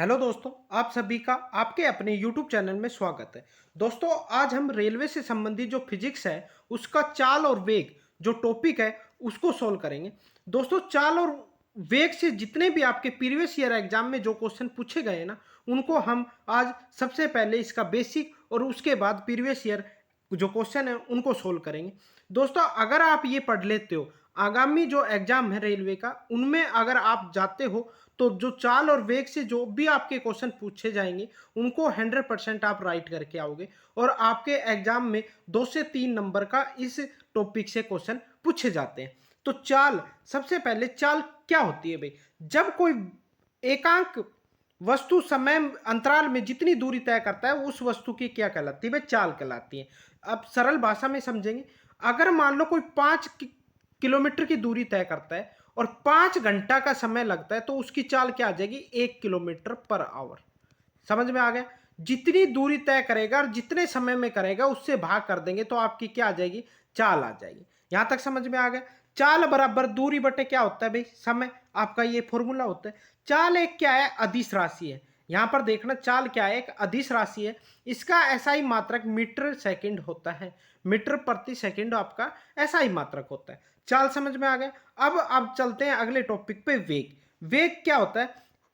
Hello दोस्तों, आप सभी का आपके अपने YouTube चैनल में स्वागत है। दोस्तों, आज हम रेलवे से संबंधित जो फिजिक्स है उसका चाल और वेग जो टॉपिक है उसको सोल्व करेंगे। दोस्तों, चाल और वेग से जितने भी आपके प्रीवियस ईयर एग्जाम में जो क्वेश्चन पूछे गए ना, उनको हम आज सबसे पहले इसका बेसिक और उसके बाद प्रीवियस ईयर जो क्वेश्चन है उनको सोल्व करेंगे। दोस्तों, अगर आप ये पढ़ लेते हो, आगामी जो एग्जाम है रेलवे का उनमें अगर आप जाते हो तो जो चाल और वेग से जो भी आपके क्वेश्चन पूछे जाएंगे उनको 100% आप राइट करके आओगे और आपके एग्जाम में 2 से 3 नंबर का इस टॉपिक से क्वेश्चन पूछे जाते हैं। तो चाल, सबसे पहले चाल क्या होती है भाई? जब कोई एकांक वस्तु समय अंतराल में जितनी दूरी तय करता है उस वस्तु की क्या कहलाती है भाई? चाल कहलाती है। अब सरल भाषा में समझेंगे, अगर मान लो कोई 5 किलोमीटर की दूरी तय करता है और 5 घंटा का समय लगता है तो उसकी चाल क्या आ जाएगी? 1 किलोमीटर पर आवर। समझ में आ गया? जितनी दूरी तय करेगा और जितने समय में करेगा उससे भाग कर देंगे तो आपकी क्या आ जाएगी? चाल आ जाएगी। यहां तक समझ में आ गया? चाल बराबर दूरी बटे क्या होता है भाई? समय। आपका ये फॉर्मूला होता है। चाल एक क्या है? अदिश राशि है। यहां पर देखना, चाल क्या है? एक अदिश राशि है। इसका एसआई मात्रक मीटर सेकंड होता है। मीटर प्रति सेकंड आपका एसआई मात्रक होता है। चाल समझ में आ गया? अब चलते हैं अगले टॉपिक पे, वेग। वेग क्या होता है?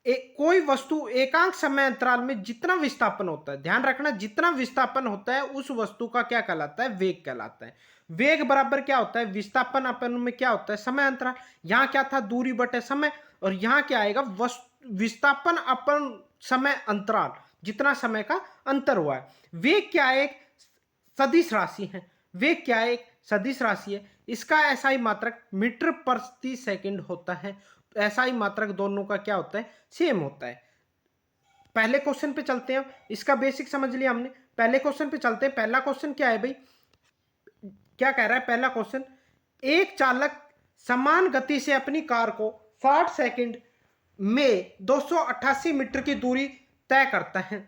कोई वस्तु एकांक समय अंतराल में जितना विस्थापन होता है, ध्यान रखना, जितना विस्थापन होता है उस वस्तु का क्या कहलाता है? वेग कहलाता है। वेग बराबर क्या होता है? विस्थापन अपन में क्या होता है? समय अंतराल। यहां क्या था? दूरी बटे समय। और यहां क्या आएगा? विस्थापन अपन समय अंतराल, जितना समय का अंतर हुआ है। वेग क्या है? एक सदिश राशि है। वेग क्या है? एक सदिश राशि है। इसका एसआई मात्रक मीटर प्रति सेकंड होता है। एसआई मात्रक दोनों का क्या होता है? सेम होता है। पहले क्वेश्चन पे चलते हैं। इसका बेसिक समझ लिया हमने। पहले क्वेश्चन पे चलते हैं। पहला क्वेश्चन क्या है भाई? क्या कह रहा है पहला क्वेश्चन? एक चालक समान गति से अपनी कार को 60 सेकंड में 288 मीटर की दूरी तय करता है।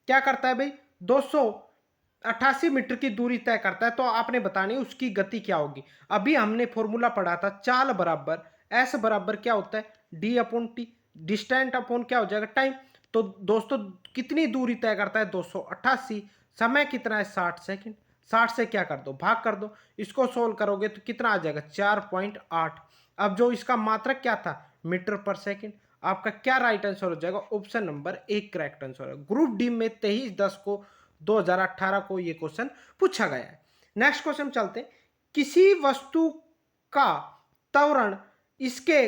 क्या करता है भाई? 288 मीटर की दूरी तय करता है। तो आपने बतानी उसकी गति क्या होगी। अभी हमने फॉर्मूला पढ़ा था, चाल बराबर एस बराबर क्या होता है? D upon T. Distant upon क्या हो जाएगा? टाइम। तो दोस्तों, कितनी दूरी तय करता है? 288। समय कितना है? 60 सेकंड। 60 से क्या कर दो? भाग कर दो। इसको सोल्व करोगे तो कितना आ जाएगा? 4.8। अब जो इसका मात्रक क्या था? मीटर पर सेकंड। आपका क्या राइट आंसर हो जाएगा? ऑप्शन नंबर 1 करेक्ट आंसर है। ग्रुप डी में 23/10 को 2018 को ये क्वेश्चन पूछा गया है। नेक्स्ट क्वेश्चन चलते हैं। किसी वस्तु का त्वरण इसके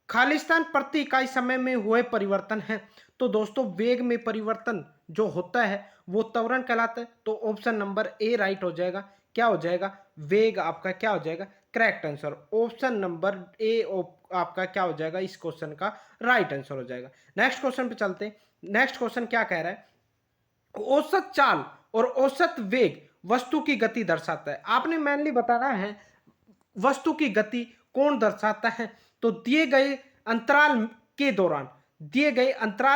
खालिस्तान प्रति इकाई समय में हुए परिवर्तन है। तो दोस्तों, वेग में परिवर्तन जो होता है वो त्वरण कहलाता है। तो ऑप्शन नंबर ए राइट हो जाएगा। क्या हो जाएगा? वेग आपका क्या हो जाएगा? Correct answer. Option number A आपका क्या हो जाएगा? इस क्वेश्चन का राइट आंसर हो जाएगा। नेक्स्ट क्वेश्चन पे चलते हैं। नेक्स्ट क्वेश्चन क्या कह रहा है? औसत चाल और औसत वेग वस्तु की गति दर्शाता है। आपने मेनली बताना है वस्तु की गति कौन दर्शाता है। तो दिए गए अंतराल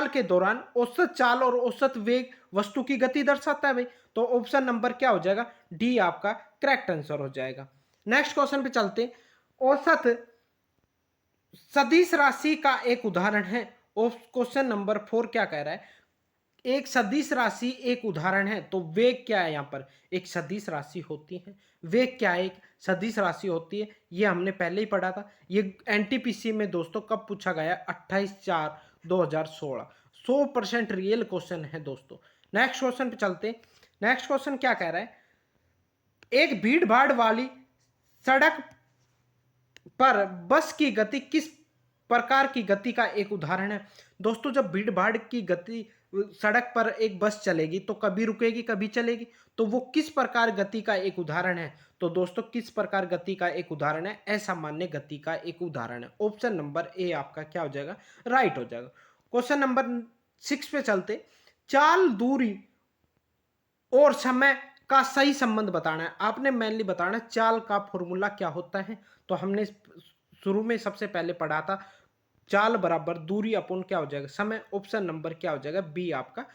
के दौरान औसत चाल और औसत वेग वस्तु की गति दर्शाता है भाई। तो ऑप्शन नंबर क्या हो जाएगा? डी आपका करेक्ट आंसर हो जाएगा। नेक्स्ट क्वेश्चन पे चलते हैं। औसत सदिश राशि का एक उदाहरण है। क्वेश्चन नंबर 4 क्या कह रहा है? एक सदिश राशि एक उदाहरण है। तो वेग क्या है? यहां पर एक सदिश राशि होती है। वेग क्या है? एक सदिश राशि होती है। ये हमने पहले ही पढ़ा था। ये एनटीपीसी में दोस्तों कब पूछा गया? 28/4/2016। 100% रियल क्वेश्चन है दोस्तों। नेक्स्ट क्वेश्चन पे चलते। नेक्स्ट क्वेश्चन क्या कह रहा है? एक भीड़ भाड़ वाली सड़क पर बस की गति किस प्रकार की गति का एक उदाहरण है। दोस्तों, जब भीड़ भाड़ की गति, सड़क पर एक बस चलेगी तो कभी रुकेगी कभी चलेगी, तो वो किस प्रकार गति का एक उदाहरण है? तो दोस्तों, किस प्रकार गति का एक उदाहरण है? असामान्य गति का एक उदाहरण है। ऑप्शन नंबर ए आपका क्या हो जाएगा? राइट हो जाएगा। क्वेश्चन नंबर 6 पे चलते। चाल, दूरी और समय का सही संबंध बताना है। आपने मेनली बताना है चाल का फॉर्मूला क्या होता है। तो हमने शुरू में सबसे पहले पढ़ा था, चाल बराबर दूरी अपॉन क्या हो जाएगा? समय। ऑप्शन नंबर क्या हो जाएगा? बी आपका